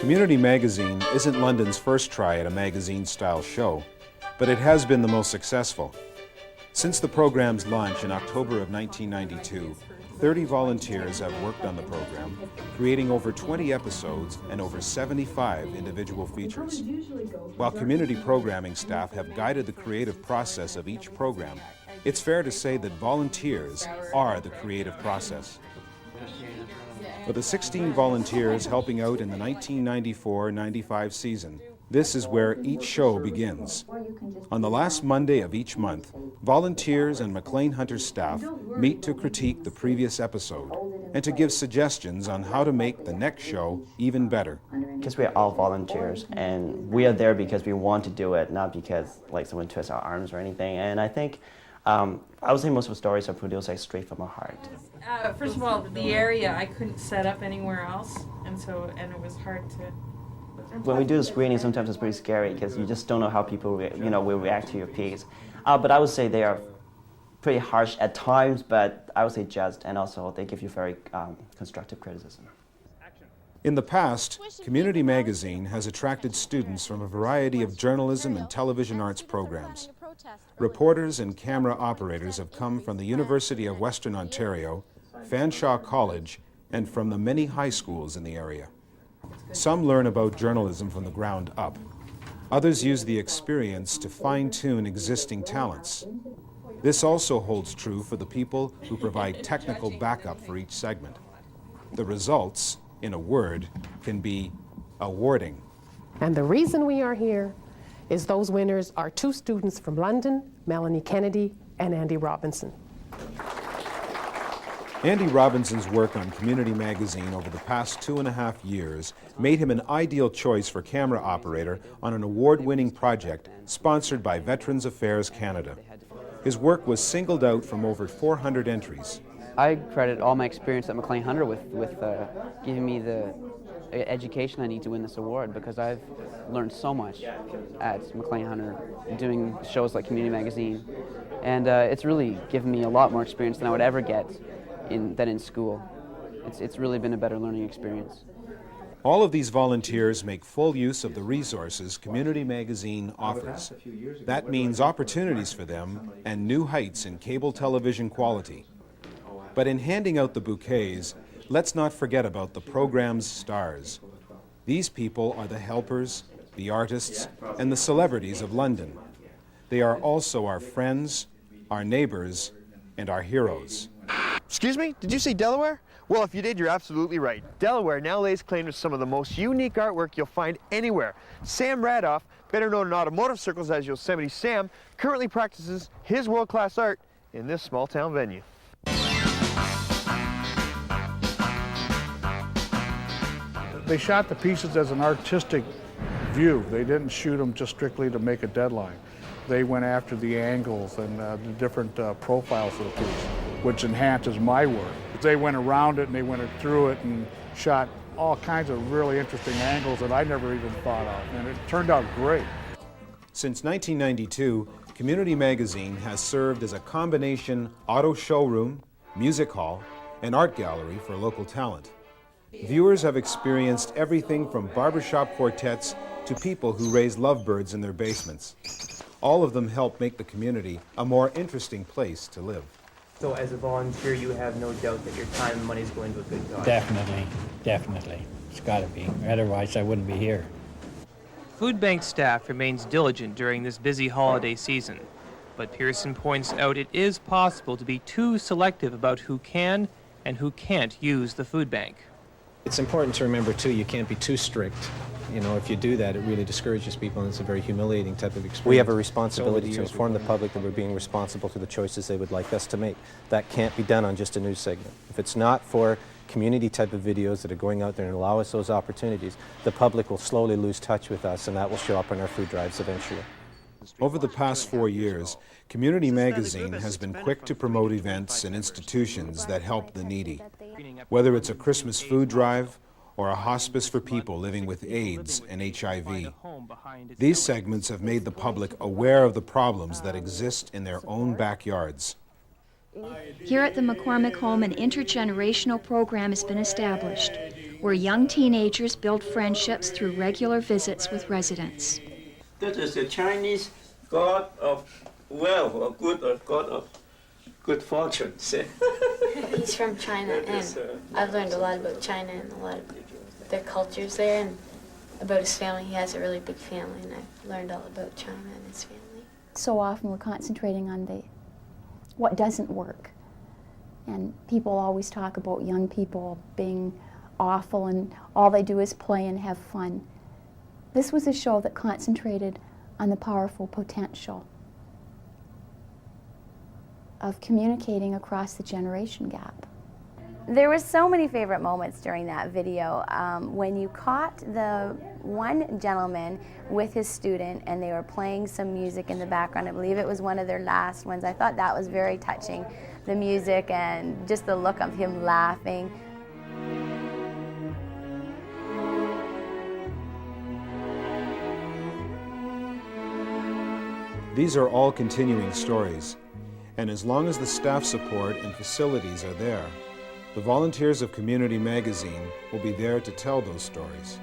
Community Magazine isn't London's first try at a magazine-style show, but it has been the most successful. Since the program's launch in October of 1992, 30 volunteers have worked on the program, creating over 20 episodes and over 75 individual features. While community programming staff have guided the creative process of each program, it's fair to say that volunteers are the creative process. For the 16 volunteers helping out in the 1994-95 season, this is where each show begins. On the last Monday of each month, volunteers and McLean Hunter staff meet to critique the previous episode and to give suggestions on how to make the next show even better. Because we're all volunteers, and we are there because we want to do it, not because like someone twists our arms or anything. And I think I would say most of the stories are produced like straight from our heart. First of all, the area I couldn't set up anywhere else, and it was hard to. When we do the screening, sometimes it's pretty scary because you just don't know how people will react to your piece. But I would say they are pretty harsh at times, but I would say just, and also they give you very constructive criticism. In the past, Community Magazine has attracted students from a variety of journalism and television arts programs. Reporters and camera operators have come from the University of Western Ontario, Fanshawe College, and from the many high schools in the area. Some learn about journalism from the ground up. Others use the experience to fine-tune existing talents. This also holds true for the people who provide technical backup for each segment. The results, in a word, can be awarding. And the reason we are here is those winners are two students from London, Melanie Kennedy and Andy Robinson. Andy Robinson's work on Community Magazine over the past 2.5 years made him an ideal choice for camera operator on an award-winning project sponsored by Veterans Affairs Canada. His work was singled out from over 400 entries. I credit all my experience at McLean Hunter with giving me the education I need to win this award, because I've learned so much at McLean Hunter doing shows like Community Magazine, and it's really given me a lot more experience than I would ever get in school. It's really been a better learning experience. All of these volunteers make full use of the resources Community Magazine offers. That means opportunities for them and new heights in cable television quality. But in handing out the bouquets, let's not forget about the program's stars. These people are the helpers, the artists, and the celebrities of London. They are also our friends, our neighbors, and our heroes. Excuse me, did you say Delaware? Well, if you did, you're absolutely right. Delaware now lays claim to some of the most unique artwork you'll find anywhere. Sam Radoff, better known in automotive circles as Yosemite Sam, currently practices his world-class art in this small-town venue. They shot the pieces as an artistic view. They didn't shoot them just strictly to make a deadline. They went after the angles and the different profiles of the piece, which enhances my work. They went around it and they went through it and shot all kinds of really interesting angles that I never even thought of, and it turned out great. Since 1992, Community Magazine has served as a combination auto showroom, music hall, and art gallery for local talent. Viewers have experienced everything from barbershop quartets to people who raise lovebirds in their basements. All of them help make the community a more interesting place to live. So as a volunteer, you have no doubt that your time and money is going to a good cause? Definitely, definitely. It's got to be. Otherwise, I wouldn't be here. Food bank staff remains diligent during this busy holiday season, but Pearson points out it is possible to be too selective about who can and who can't use the food bank. It's important to remember, too, you can't be too strict. You know, if you do that, it really discourages people, and it's a very humiliating type of experience. We have a responsibility to inform the public that we're being responsible for the choices they would like us to make. That can't be done on just a news segment. If it's not for community type of videos that are going out there and allow us those opportunities, the public will slowly lose touch with us, and that will show up on our food drives eventually. Over the past 4 years, Community Magazine has been quick to promote events and institutions that help the needy. Whether it's a Christmas food drive or a hospice for people living with AIDS and HIV. These segments have made the public aware of the problems that exist in their own backyards. Here at the McCormick Home, an intergenerational program has been established, where young teenagers build friendships through regular visits with residents. That is the Chinese god of wealth, or god of good fortune. He's from China, and I've learned a lot about China and a lot of their cultures there, and about his family. He has a really big family, and I've learned all about China and his family. So often we're concentrating on what doesn't work. And people always talk about young people being awful and all they do is play and have fun. This was a show that concentrated on the powerful potential of communicating across the generation gap. There were so many favorite moments during that video. When you caught the one gentleman with his student and they were playing some music in the background, I believe it was one of their last ones, I thought that was very touching. The music and just the look of him laughing. These are all continuing stories, and as long as the staff support and facilities are there, the volunteers of Community Magazine will be there to tell those stories.